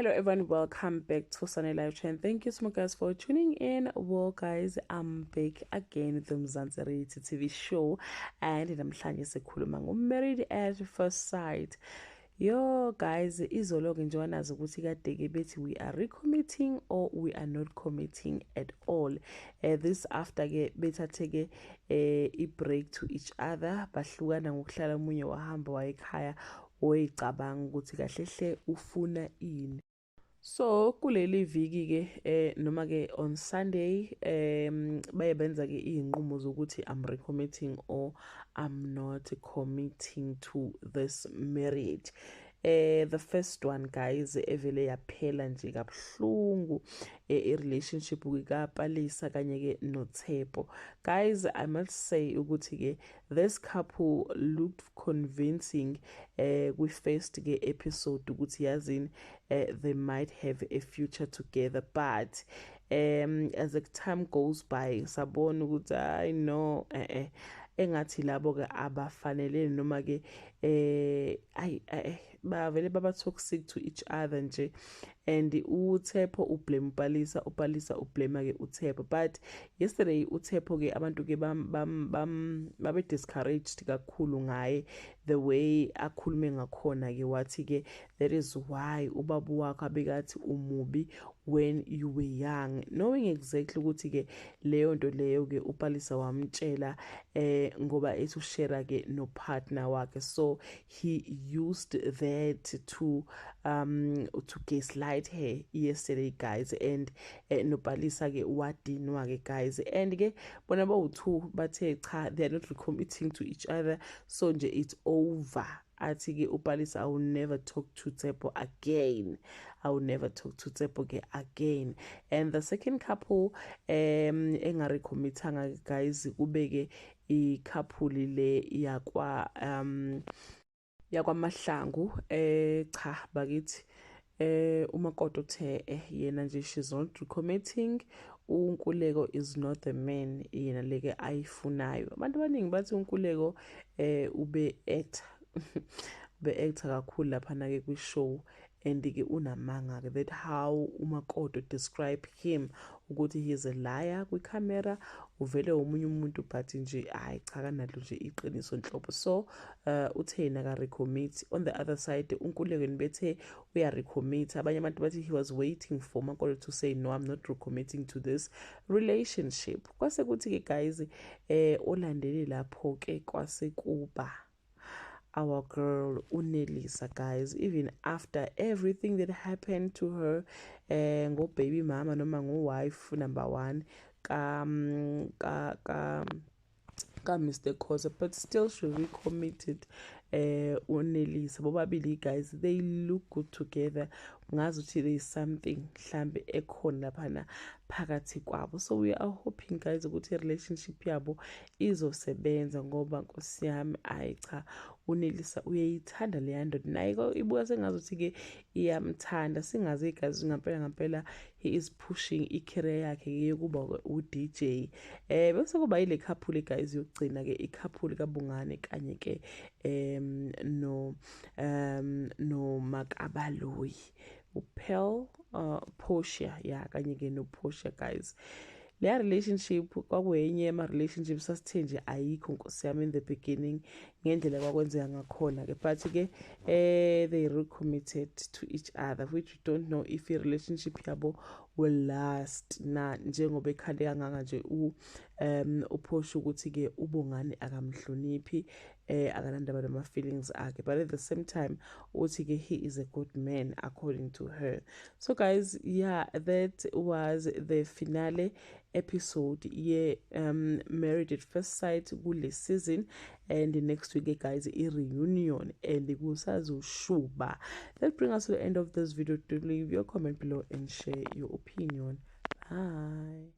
Hello everyone, welcome back to Sunny Live Channel. Thank you so much guys for tuning in. Well guys, I'm back again with the Mzansi Reality TV show, and namhlanje sikhuluma ngo-Married at First Sight. Yo guys, izolo-ke nje wanazi ukuthi kade-ke bethi we are recommitting or we are not committing at all. This after-ke bethathe-ke i-break to each other, bahlukana ngokuhlala omunye wahamba wayekhaya oyicabanga ukuthi kahle hle ufuna ini. So kuleli viki ke noma ke on Sunday baye benza ke izinqumo zokuthi I'm recommitting or I'm not committing to this marriage. The first one guys evele yaphela nje kabuhlungu relationship kukaPalisa kanye ke noTshepo. Guys, I must say ukuthi ke this couple looked convincing we first ke episode ukuthi yazini they might have a future together, but as the time goes by sabona ukuthi I know engathi labo ke abafanele noma ke bavele baba toxic to each other nje, and uTshepo ublame uPalisa, uPalisa ublame ke uTshepo. But yesterday uTshepo ke abantu ke babe discouraged kakhulu ngaye the way akhulume ngakhona ke wathi ke that is why ubaba wakho abekathi umubi when you were young, knowing exactly ukuthi ke leyo nto leyo ke uPalisa wamtshela ngoba esushare ke no partner wakhe, so he used that to gaslight her yesterday guys, and noPalisa ke wadinwa ke guys, and ke bona bawu2 bathe cha they are not recommitting to each other, so nje it's over. Athi ke uPalisa I will never talk to Tshepo again, I will never talk to Tshepo again. And the second couple engarecommittanga guys kubeke i-couple le yakwa yakwamahlangu cha bakithi uMakoto uthe yena nje she's not recommitting, uNkuleko is not the man yena leke ayifunayo. Abantu abaningi bathi uNkuleko ube actor kakhulu lapha na ke kwi-show, and ke unamanga ke that how uMakoto describe him ukuthi he is a liar kwi-camera, uvele umunye umuntu but nje hayi cha kanalo nje iqiniso nhlobo. So uthe yena ka recommit. On the other side uNkuleko nibethe uya recommit, abanye abantu bathi he was waiting for Makoto to say no, I'm not recommitting to this relationship. Kwase kuthi ke guys olandele lapho ke kwase kuba our girl uNelisa guys, even after everything that happened to her ngo baby mama noma ngo wife number 1 ka Mr. Khoza, but still she recommitted uNelisa. Bobabili guys they look good together, ngazi ukuthi there is something mhlambe ekhona lapha phakathi kwabo, so we are hoping guys ukuthi relationship yabo izosebenza ngoba Nkosi yami ayi cha uNelisa uyayithanda le nto naye ibuka sengazuthi ke iyamthanda, singazi igazi ngempela he is pushing i-career yakhe yokuba u-DJ. Bese kuba ile couple guys yokugcina ke i-couple kaBungane kanye ke no Makabaloyi uPearl Portia ya kanye ke no Portia guys. Leya relationship kwakuyenye yama-relationship sasithe nje ayikho Nkosi yami in the beginning ngendlela kwakwenzeka ngakhona ke, but ke they recommitted to each other, which we don't know if i-relationship yabo will last na njengoba ekhale kangaka nje uPortia ukuthi ke uBungane akamhloniphi akanandaba nama-feelings akhe, but at the same time uthi ke he is a good man according to her. So guys, yeah, that was the finale episode Married at First Sight kule season, and next week guys i-reunion and kusazoshuba. That brings us to the end of this video. Do leave your comment below and share your opinion. Bye.